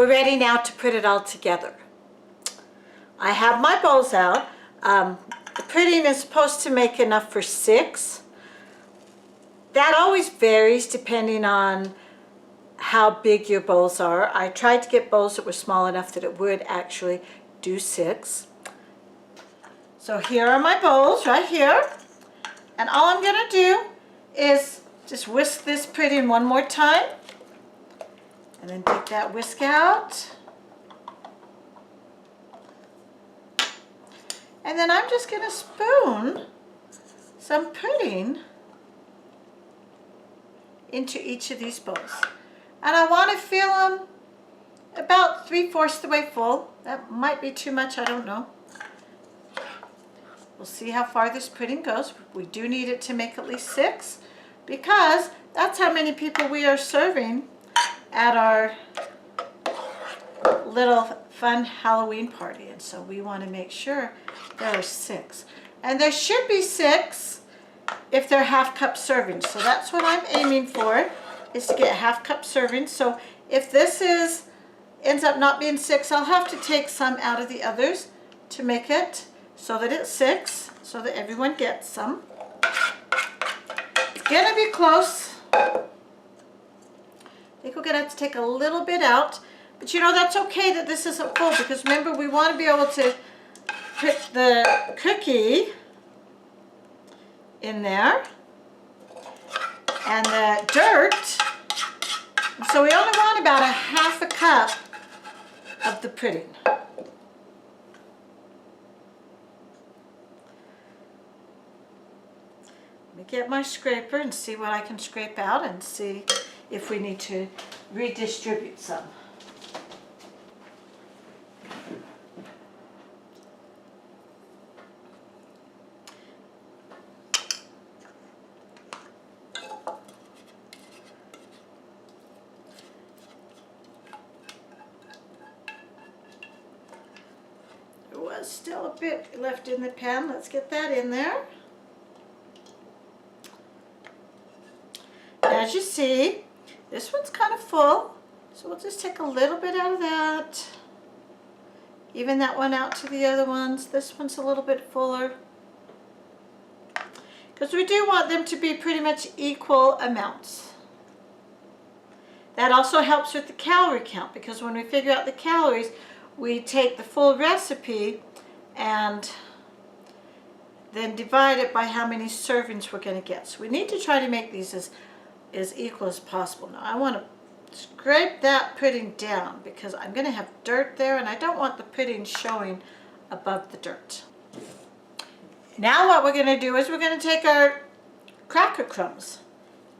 we're ready now to put it all together. I have my bowls out. The pudding is supposed to make enough for 6. That always varies depending on how big your bowls are. I tried to get bowls that were small enough that it would actually do 6. So here are my bowls right here. And all I'm going to do is just whisk this pudding one more time. And then take that whisk out. And then I'm just going to spoon some pudding into each of these bowls. And I want to fill them about 3/4 the way full. That might be too much, I don't know. We'll see how far this pudding goes. We do need it to make at least 6 because that's how many people we are serving at our little fun Halloween party. And so we want to make sure there are 6. And there should be 6 if they're half-cup servings. So that's what I'm aiming for, is to get half-cup servings. So if this ends up not being 6, I'll have to take some out of the others to make it so that it's 6, so that everyone gets some. It's gonna be close. I think we're gonna have to take a little bit out, but you know, that's okay that this isn't full, because remember, we want to be able to put the cookie in there and the dirt. So we only want about a 1/2 cup of the pudding. Let me get my scraper and see what I can scrape out and see if we need to redistribute some. There was still a bit left in the pan. Let's get that in there. As you see, this one's kind of full, so we'll just take a little bit out of that. Even that one out to the other ones. This one's a little bit fuller, because we do want them to be pretty much equal amounts. That also helps with the calorie count, because when we figure out the calories, we take the full recipe and then divide it by how many servings we're going to get. So we need to try to make these as equal as possible. Now I want to scrape that pudding down, because I'm going to have dirt there and I don't want the pudding showing above the dirt. Now what we're going to do is we're going to take our cracker crumbs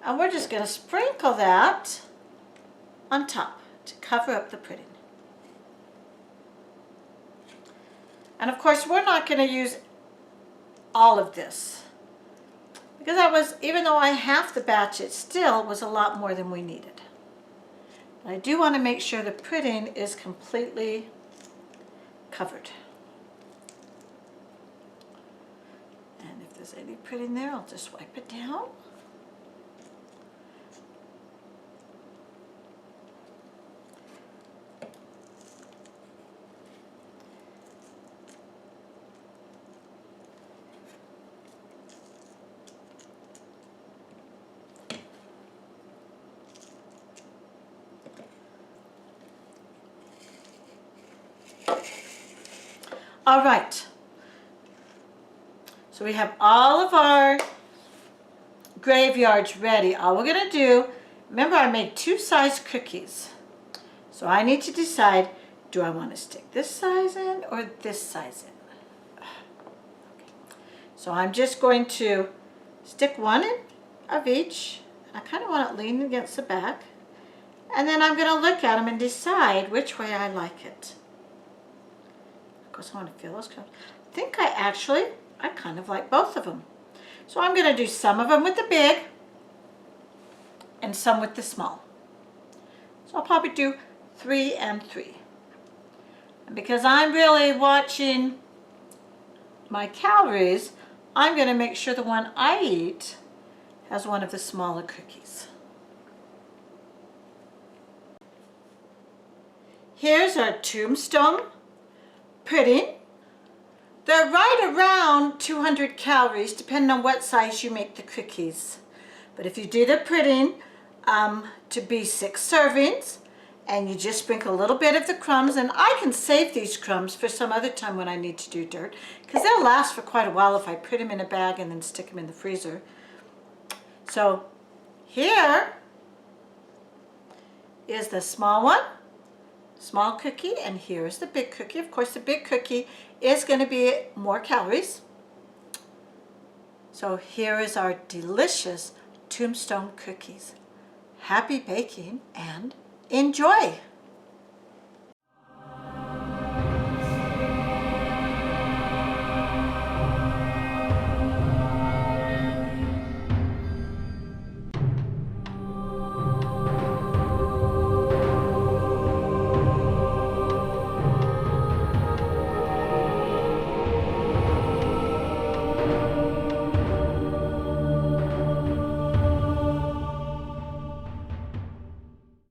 and we're just going to sprinkle that on top to cover up the pudding. And of course, we're not going to use all of this, because that was, even though I halved the batch, it still was a lot more than we needed. But I do want to make sure the pudding is completely covered. And if there's any pudding there, I'll just wipe it down. All right, so we have all of our graveyards ready. All we're going to do, remember I made 2 size cookies. So I need to decide, do I want to stick this size in or this size in? Okay. So I'm just going to stick one in of each. I kind of want it leaning against the back. And then I'm going to look at them and decide which way I like it. Of course, I want to feel those crumbs. I think I kind of like both of them. So I'm going to do some of them with the big and some with the small. So I'll probably do 3 and 3. And because I'm really watching my calories, I'm going to make sure the one I eat has one of the smaller cookies. Here's our Tombstone pudding. They're right around 200 calories, depending on what size you make the cookies. But if you do the pudding to be 6 servings, and you just sprinkle a little bit of the crumbs, and I can save these crumbs for some other time when I need to do dirt, because they'll last for quite a while if I put them in a bag and then stick them in the freezer. So here is the small one, small cookie, and here is the big cookie. Of course, the big cookie is going to be more calories. So here is our delicious Tombstone cookies. Happy baking and enjoy!